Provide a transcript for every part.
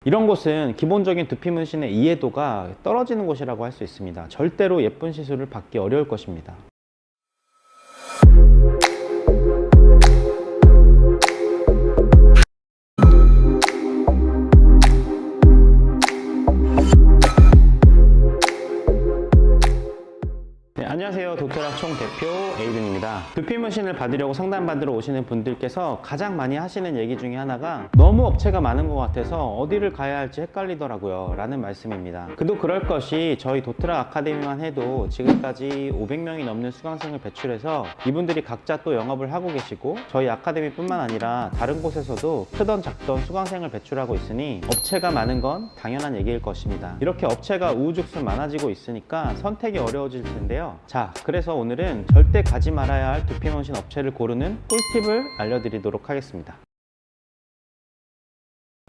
이런 곳은 기본적인 두피 문신의 이해도가 떨어지는 곳이라고 할 수 있습니다. 절대로 예쁜 시술을 받기 어려울 것입니다. 안녕하세요. 도트락 총대표 에이든입니다. 두피 문신을 받으려고 상담받으러 오시는 분들께서 가장 많이 하시는 얘기 중에 하나가 너무 업체가 많은 것 같아서 어디를 가야 할지 헷갈리더라고요 라는 말씀입니다. 그도 그럴 것이 저희 도트락 아카데미만 해도 지금까지 500명이 넘는 수강생을 배출해서 이분들이 각자 또 영업을 하고 계시고 저희 아카데미 뿐만 아니라 다른 곳에서도 크던 작던 수강생을 배출하고 있으니 업체가 많은 건 당연한 얘기일 것입니다. 이렇게 업체가 우후죽순 많아지고 있으니까 선택이 어려워질 텐데요. 자, 그래서 오늘은 절대 가지 말아야 할 두피 문신 업체를 고르는 꿀팁을 알려드리도록 하겠습니다.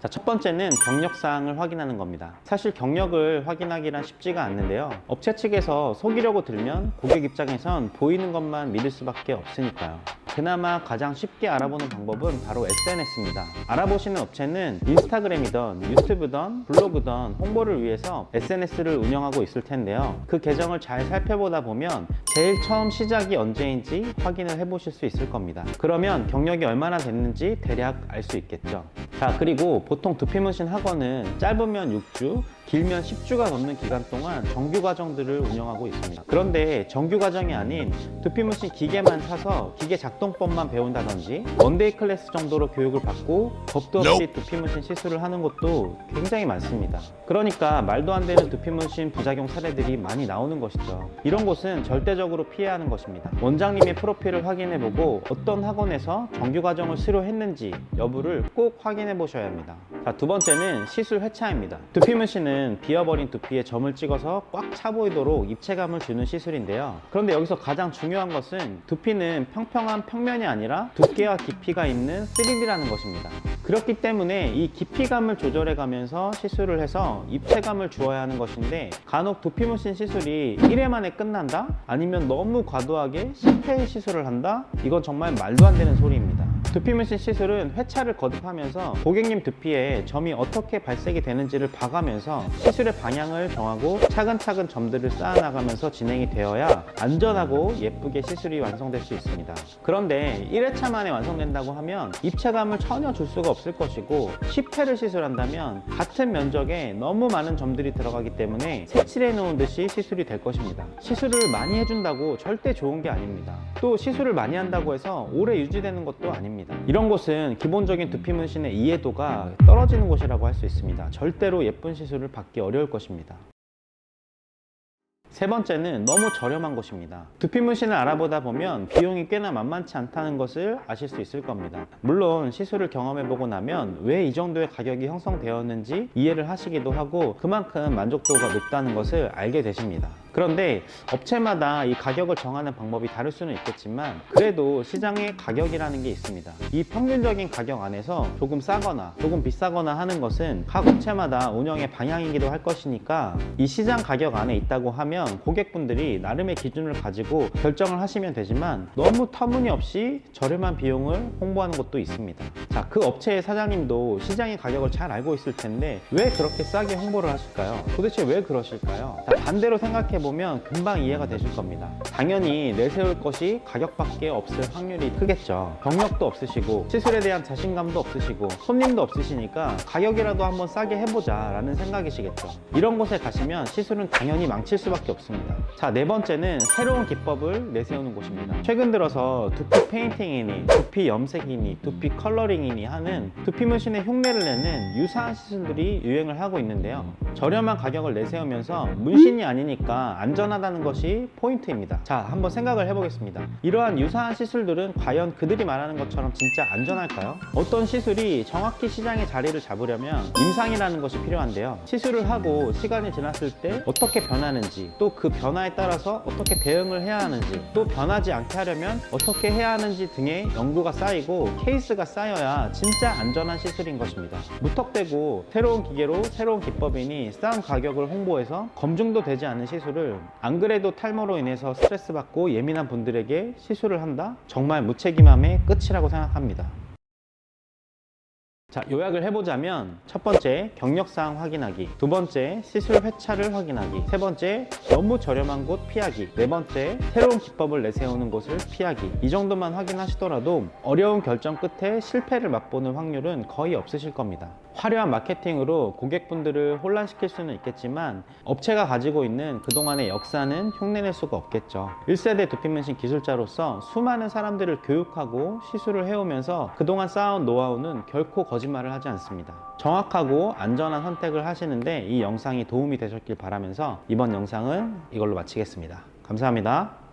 자, 첫 번째는 경력사항을 확인하는 겁니다. 사실 경력을 확인하기란 쉽지가 않는데요. 업체 측에서 속이려고 들면 고객 입장에선 보이는 것만 믿을 수밖에 없으니까요. 그나마 가장 쉽게 알아보는 방법은 바로 SNS입니다. 알아보시는 업체는 인스타그램이든 유튜브든 블로그든 홍보를 위해서 SNS를 운영하고 있을 텐데요. 그 계정을 잘 살펴보다 보면 제일 처음 시작이 언제인지 확인을 해보실 수 있을 겁니다. 그러면 경력이 얼마나 됐는지 대략 알 수 있겠죠. 자, 그리고 보통 두피 문신 학원은 짧으면 6주, 길면 10주가 넘는 기간 동안 정규 과정들을 운영하고 있습니다. 그런데 정규 과정이 아닌 두피 문신 기계만 사서 기계 작동법만 배운다든지 원데이 클래스 정도로 교육을 받고 겁도 없이 두피 문신 시술을 하는 것도 굉장히 많습니다. 그러니까 말도 안 되는 두피 문신 부작용 사례들이 많이 나오는 것이죠. 이런 곳은 절대적으로 피해야 하는 것입니다. 원장님의 프로필을 확인해보고 어떤 학원에서 정규 과정을 수료했는지 여부를 꼭 확인해 보셔야 합니다. 자, 두 번째는 시술 회차입니다. 두피 문신은 비어버린 두피에 점을 찍어서 꽉 차 보이도록 입체감을 주는 시술인데요. 그런데 여기서 가장 중요한 것은 두피는 평평한 평면이 아니라 두께와 깊이가 있는 3D라는 것입니다. 그렇기 때문에 이 깊이감을 조절해 가면서 시술을 해서 입체감을 주어야 하는 것인데 간혹 두피 문신 시술이 1회 만에 끝난다? 아니면 너무 과도하게 10회 시술을 한다? 이건 정말 말도 안 되는 소리입니다. 두피 문신 시술은 회차를 거듭하면서 고객님 두피에 점이 어떻게 발색이 되는지를 봐가면서 시술의 방향을 정하고 차근차근 점들을 쌓아나가면서 진행이 되어야 안전하고 예쁘게 시술이 완성될 수 있습니다. 그런데 1회차 만에 완성된다고 하면 입체감을 전혀 줄 수가 없을 것이고 10회를 시술한다면 같은 면적에 너무 많은 점들이 들어가기 때문에 색칠해 놓은 듯이 시술이 될 것입니다. 시술을 많이 해준다고 절대 좋은 게 아닙니다. 또 시술을 많이 한다고 해서 오래 유지되는 것도 아닙니다. 이런 곳은 기본적인 두피 문신의 이해도가 떨어지는 곳이라고 할 수 있습니다. 절대로 예쁜 시술을 받기 어려울 것입니다. 세 번째는 너무 저렴한 곳입니다. 두피 문신을 알아보다 보면 비용이 꽤나 만만치 않다는 것을 아실 수 있을 겁니다. 물론 시술을 경험해보고 나면 왜 이 정도의 가격이 형성되었는지 이해를 하시기도 하고 그만큼 만족도가 높다는 것을 알게 되십니다. 그런데 업체마다 이 가격을 정하는 방법이 다를 수는 있겠지만 그래도 시장의 가격이라는 게 있습니다. 이 평균적인 가격 안에서 조금 싸거나 조금 비싸거나 하는 것은 각 업체마다 운영의 방향이기도 할 것이니까 이 시장 가격 안에 있다고 하면 고객분들이 나름의 기준을 가지고 결정을 하시면 되지만 너무 터무니없이 저렴한 비용을 홍보하는 것도 있습니다. 자, 그 업체의 사장님도 시장의 가격을 잘 알고 있을 텐데 왜 그렇게 싸게 홍보를 하실까요? 도대체 왜 그러실까요? 자, 반대로 생각해보면 금방 이해가 되실 겁니다. 당연히 내세울 것이 가격밖에 없을 확률이 크겠죠. 경력도 없으시고 시술에 대한 자신감도 없으시고 손님도 없으시니까 가격이라도 한번 싸게 해보자 라는 생각이시겠죠. 이런 곳에 가시면 시술은 당연히 망칠 수밖에 없습니다. 자, 네 번째는 새로운 기법을 내세우는 곳입니다. 최근 들어서 두피 페인팅이니 두피 염색이니 두피 컬러링이니 하는 두피 문신의 흉내를 내는 유사한 시술들이 유행을 하고 있는데요. 저렴한 가격을 내세우면서 문신이 아니니까 안전하다는 것이 포인트입니다. 자, 한번 생각을 해보겠습니다. 이러한 유사한 시술들은 과연 그들이 말하는 것처럼 진짜 안전할까요? 어떤 시술이 정확히 시장의 자리를 잡으려면 임상이라는 것이 필요한데요. 시술을 하고 시간이 지났을 때 어떻게 변하는지 또 그 변화에 따라서 어떻게 대응을 해야 하는지 또 변하지 않게 하려면 어떻게 해야 하는지 등의 연구가 쌓이고 케이스가 쌓여야 진짜 안전한 시술인 것입니다. 무턱대고 새로운 기계로 새로운 기법이니 싼 가격을 홍보해서 검증도 되지 않은 시술을 안 그래도 탈모로 인해서 스트레스 받고 예민한 분들에게 시술을 한다? 정말 무책임함의 끝이라고 생각합니다. 자, 요약을 해보자면 첫 번째, 경력사항 확인하기. 두 번째, 시술 회차를 확인하기. 세 번째, 너무 저렴한 곳 피하기. 네 번째, 새로운 기법을 내세우는 곳을 피하기. 이 정도만 확인하시더라도 어려운 결정 끝에 실패를 맛보는 확률은 거의 없으실 겁니다. 화려한 마케팅으로 고객분들을 혼란시킬 수는 있겠지만 업체가 가지고 있는 그동안의 역사는 흉내낼 수가 없겠죠. 1세대 두피문신 기술자로서 수많은 사람들을 교육하고 시술을 해오면서 그동안 쌓아온 노하우는 결코 거짓말을 하지 않습니다. 정확하고 안전한 선택을 하시는데 이 영상이 도움이 되셨길 바라면서 이번 영상은 이걸로 마치겠습니다. 감사합니다.